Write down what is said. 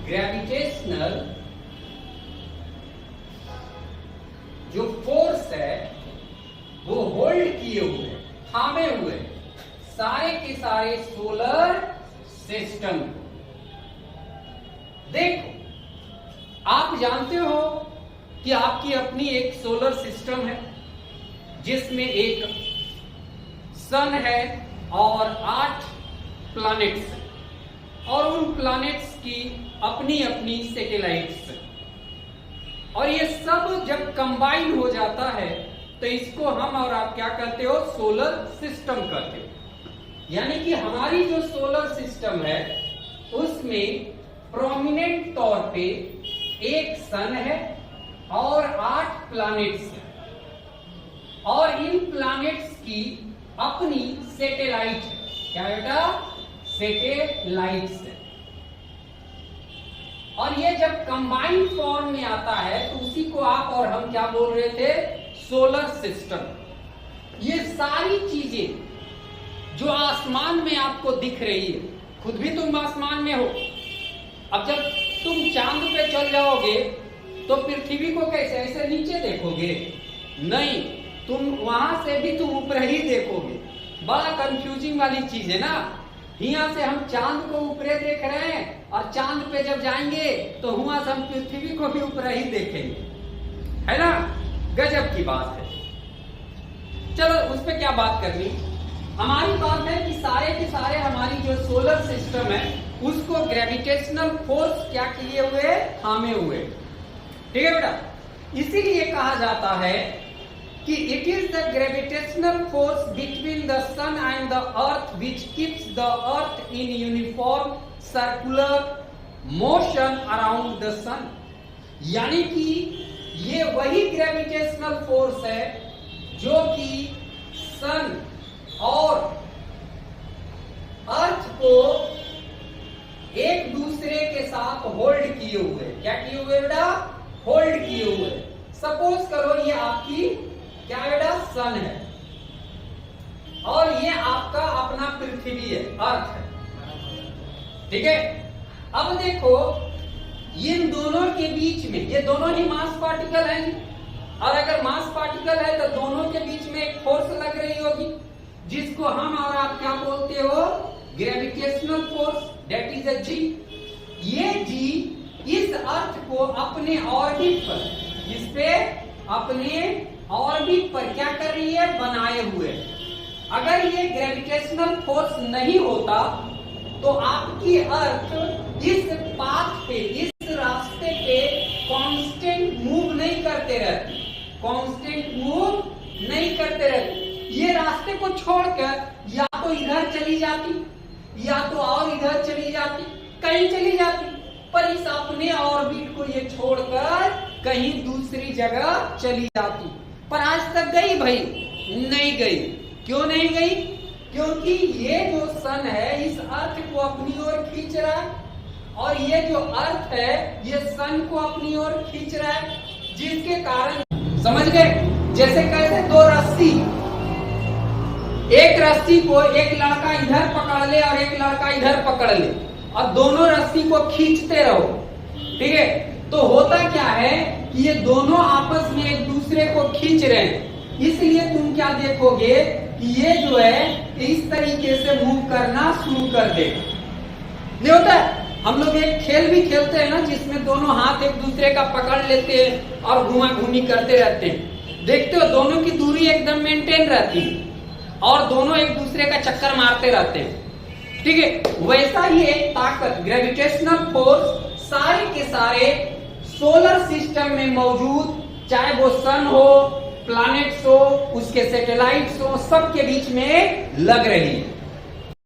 Gravitational जो force है वो होल्ड किए हुए, थामे हुए सारे के सारे सोलर सिस्टम को। देखो, आप जानते हो कि आपकी अपनी एक सोलर सिस्टम है जिसमें एक सन है और 8 प्लैनेट्स हैं और उन प्लैनेट्स की अपनी अपनी सैटेलाइट्स हैं और ये सब जब कंबाइन हो जाता है तो इसको हम और आप क्या कहते हो, सोलर सिस्टम कहते हो। यानी कि हमारी जो सोलर सिस्टम है उसमें प्रोमिनेंट तौर पे एक सन है और 8 प्लैनेट्स हैं और इन प्लैनेट्स की अपनी सैटेलाइट है। क्या बेटा? सैटेलाइट्स है। और ये जब कंबाइंड फॉर्म में आता है तो उसी को आप और हम क्या बोल रहे थे, सोलर सिस्टम। ये सारी चीजें जो आसमान में आपको दिख रही है, खुद भी तुम आसमान में हो। अब जब तुम चांद पे चल जाओगे तो पृथ्वी को कैसे, ऐसे नीचे देखोगे? नहीं, तुम वहां से भी तुम ऊपर ही देखोगे। बड़ा कंफ्यूजिंग वाली चीज है ना। यहाँ से हम चांद को ऊपर देख रहे हैं और चांद पे जब जाएंगे तो वहां से हम पृथ्वी को भी ऊपर ही देखेंगे, है ना? गजब की बात है। चलो उस पे क्या बात करनी, हमारी बात है कि सारे के सारे हमारी जो सोलर सिस्टम है उसको ग्रेविटेशनल फोर्स क्या किए हुए, थामे हुए। ठीक है बेटा? इसीलिए कहा जाता है कि it is the gravitational force between the sun and the earth which keeps the earth in uniform circular motion around the sun. यानी कि ये वही ग्रेविटेशनल फोर्स है जो कि सन और अर्थ को एक दूसरे के साथ होल्ड किए हुए। क्या किए हुए बेटा? होल्ड किए हुए। सपोज करो ये आपकी क्या बेटा, सन है और ये आपका अपना पृथ्वी है, अर्थ है। ठीक है? अब देखो, इन दोनों के बीच में, ये दोनों ही मास पार्टिकल हैं और अगर मास पार्टिकल है तो दोनों के बीच में एक फोर्स लग रही होगी जिसको हम और आप क्या बोलते हो, gravitational force, that is a G. ये जी इस अर्थ को अपने ऑर्बिट पर, इस पे अपने ऑर्बिट पर क्या कर रही है, बनाए हुए। अगर ये ग्रेविटेशनल फोर्स नहीं होता तो आपकी अर्थ इस पाथ पे, इस रास्ते पे कांस्टेंट मूव नहीं करते रहती, कांस्टेंट मूव नहीं करते रहती। ये रास्ते को छोड़कर या तो इधर चली जाती या तो और इधर चली जाती, कहीं चली जाती, पर इस अपने ऑर्बिट को ये छोड़कर कहीं दूसरी जगह चली जाती। पर आज तक गई भाई? नहीं गई। क्यों नहीं गई? क्योंकि ये जो सन है इस अर्थ को अपनी ओर खींच रहा है और ये जो अर्थ है ये सन को अपनी ओर खींच रहा है, जिसके कारण, समझ गए? जैसे कैसे दो रस्सी, एक रस्सी को एक लड़का इधर पकड़ ले और एक लड़का इधर पकड़ ले और दोनों रस्सी को खींचते रहो। ठीक है? तो होता क्या है कि ये दोनों आपस में एक दूसरे को खींच रहे हैं, इसलिए तुम क्या देखोगे कि ये जो है इस तरीके से मूव करना शुरू कर देगा। नहीं होता है? हम लोग एक खेल भी खेलते हैं ना जिसमें दोनों हाथ एक दूसरे का पकड़ लेते हैं और घुमा घूमी करते रहते हैं। देखते हो दोनों की दूरी एकदम मेंटेन रहती है और दोनों एक दूसरे का चक्कर मारते रहते हैं। ठीक है? वैसा ही एक ताकत, ग्रेविटेशनल फोर्स सारे के सारे सोलर सिस्टम में मौजूद, चाहे वो सन हो, प्लैनेट्स हो, उसके सैटेलाइट्स हो, सबके बीच में लग रही है।